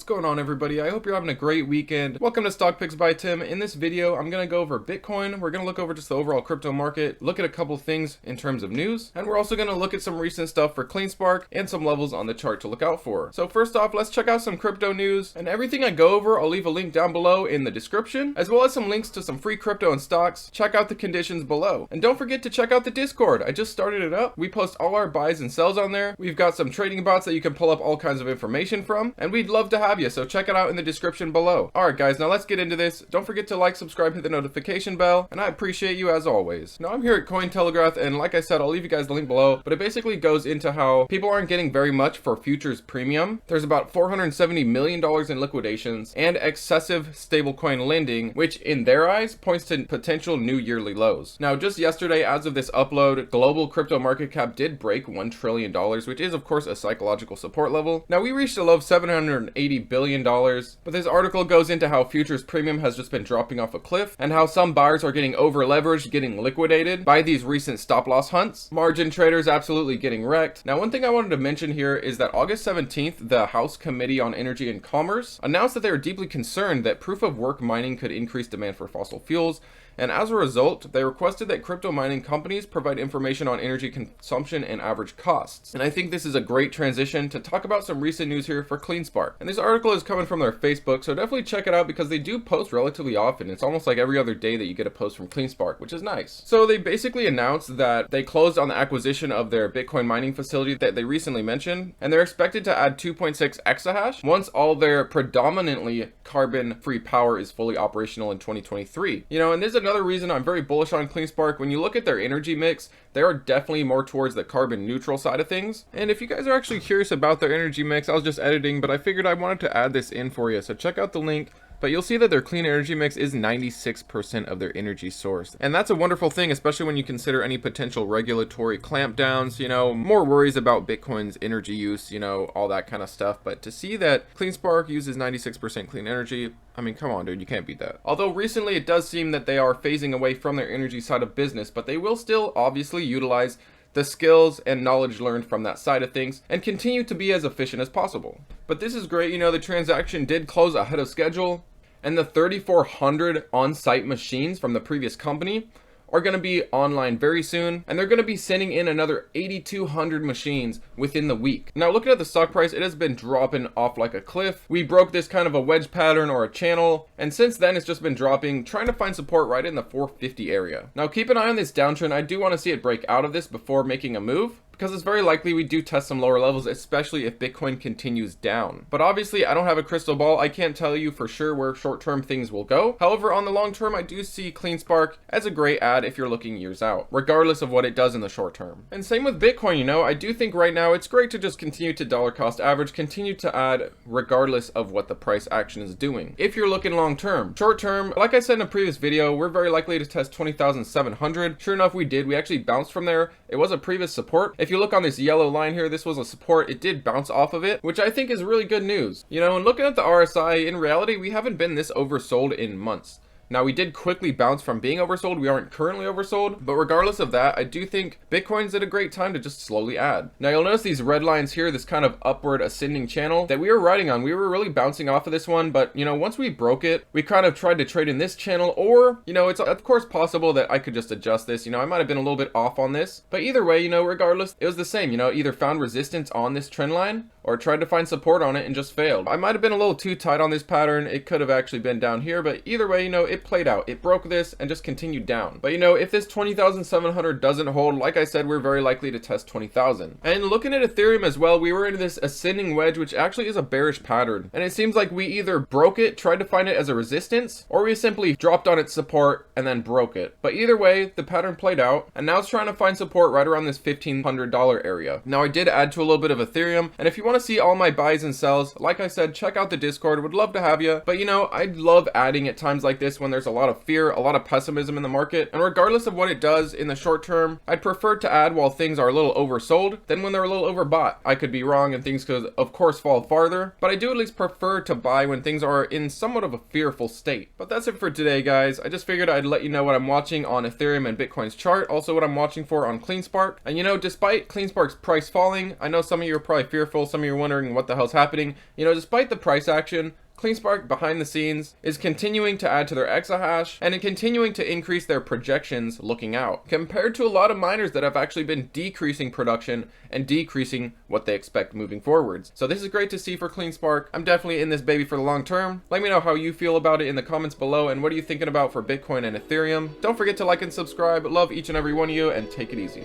going on, everybody? I hope you're having a great weekend. Welcome to Stock Picks by Tim. In this video, I'm going to go over Bitcoin. We're going to look over just the overall crypto market, look at a couple things in terms of news, and we're also going to look at some recent stuff for Cleanspark and some levels on the chart to look out for. So first off, let's check out some crypto news, and everything I go over, I'll leave a link down below in the description, as well as some links to some free crypto and stocks. Check out the conditions below. And don't forget to check out the Discord. I just started it up. We post all our buys and sells on there. We've got some trading bots that you can pull up all kinds of information from, and we'd love to have you, so check it out in the description below. Alright guys, now let's get into this. Don't forget to like, subscribe, hit the notification bell, and I appreciate you as always. Now I'm here at Cointelegraph, and like I said, I'll leave you guys the link below, but it basically goes into how people aren't getting very much for futures premium. There's about $470 million in liquidations and excessive stablecoin lending, which in their eyes points to potential new yearly lows. Now just yesterday, as of this upload, global crypto market cap did break $1 trillion, which is of course a psychological support level. Now we reached a low of $780 billion, but this article goes into how futures premium has just been dropping off a cliff and how some buyers are getting over leveraged, getting liquidated by these recent stop loss hunts. Margin traders absolutely getting wrecked. Now one thing I wanted to mention here is that August 17th, the House Committee on Energy and Commerce announced that they are deeply concerned that proof of work mining could increase demand for fossil fuels. And as a result, they requested that crypto mining companies provide information on energy consumption and average costs. And I think this is a great transition to talk about some recent news here for Cleanspark. And this article is coming from their Facebook, so definitely check it out because they do post relatively often. It's almost like every other day that you get a post from Cleanspark, which is nice. So they basically announced that they closed on the acquisition of their Bitcoin mining facility that they recently mentioned, and they're expected to add 2.6 exahash once all their predominantly carbon-free power is fully operational in 2023. You know, and this is another reason I'm very bullish on Cleanspark. When you look at their energy mix, they are definitely more towards the carbon neutral side of things. And if you guys are actually curious about their energy mix, I was just editing, but I figured I wanted to add this in for you. So check out the link. But you'll see that their clean energy mix is 96% of their energy source. And that's a wonderful thing, especially when you consider any potential regulatory clampdowns, you know, more worries about Bitcoin's energy use, you know, all that kind of stuff. But to see that Cleanspark uses 96% clean energy, I mean, come on, dude, you can't beat that. Although recently it does seem that they are phasing away from their energy side of business, but they will still obviously utilize the skills and knowledge learned from that side of things and continue to be as efficient as possible. But this is great, you know, the transaction did close ahead of schedule, and the 3,400 on-site machines from the previous company are going to be online very soon, and they're going to be sending in another 8,200 machines within the week. Now looking at the stock price, it has been dropping off like a cliff. We broke this kind of a wedge pattern or a channel, and since then it's just been dropping, trying to find support right in the 450 area. Now keep an eye on this downtrend. I do want to see it break out of this before making a move, because it's very likely we do test some lower levels, especially if Bitcoin continues down. But obviously I don't have a crystal ball. I can't tell you for sure where short-term things will go. However, on the long term, I do see Cleanspark as a great ad if you're looking years out, regardless of what it does in the short term. And same with Bitcoin, you know, I do think right now it's great to just continue to dollar cost average, continue to add regardless of what the price action is doing. If you're looking long term, short term, like I said in a previous video, we're very likely to test 20,700. Sure enough, we did. We actually bounced from there. It was a previous support. If you look on this yellow line here, this was a support. It did bounce off of it, which I think is really good news. You know, and looking at the RSI, in reality, we haven't been this oversold in months. Now, we did quickly bounce from being oversold. We aren't currently oversold, but regardless of that, I do think Bitcoin's at a great time to just slowly add. Now, you'll notice these red lines here, this kind of upward ascending channel that we were riding on. We were really bouncing off of this one, but, you know, once we broke it, we kind of tried to trade in this channel, or, you know, it's of course possible that I could just adjust this. You know, I might have been a little bit off on this, but either way, you know, regardless, it was the same. You know, either found resistance on this trend line or tried to find support on it and just failed. I might have been a little too tight on this pattern. It could have actually been down here, but either way, you know, it played out. It broke this and just continued down. But you know, if this 20,700 doesn't hold, like I said, we're very likely to test 20,000. And looking at Ethereum as well, we were in this ascending wedge, which actually is a bearish pattern. And it seems like we either broke it, tried to find it as a resistance, or we simply dropped on its support and then broke it. But either way, the pattern played out, and now it's trying to find support right around this $1,500 area. Now I did add to a little bit of Ethereum, and if you want to see all my buys and sells, like I said, check out the Discord. Would love to have you. But you know, I love adding at times like this when there's a lot of fear, a lot of pessimism in the market. And regardless of what it does in the short term, I'd prefer to add while things are a little oversold than when they're a little overbought. I could be wrong and things could of course fall farther, but I do at least prefer to buy when things are in somewhat of a fearful state. But that's it for today, guys. I just figured I'd let you know what I'm watching on Ethereum and Bitcoin's chart, also what I'm watching for on Cleanspark. And you know, despite Cleanspark's price falling, I know some of you are probably fearful, some of you are wondering what the hell's happening. You know, despite the price action, Cleanspark behind the scenes is continuing to add to their exahash and continuing to increase their projections looking out, compared to a lot of miners that have actually been decreasing production and decreasing what they expect moving forwards. So this is great to see for Cleanspark. I'm definitely in this baby for the long term. Let me know how you feel about it in the comments below, and what are you thinking about for Bitcoin and Ethereum. Don't forget to like and subscribe. Love each and every one of you, and take it easy.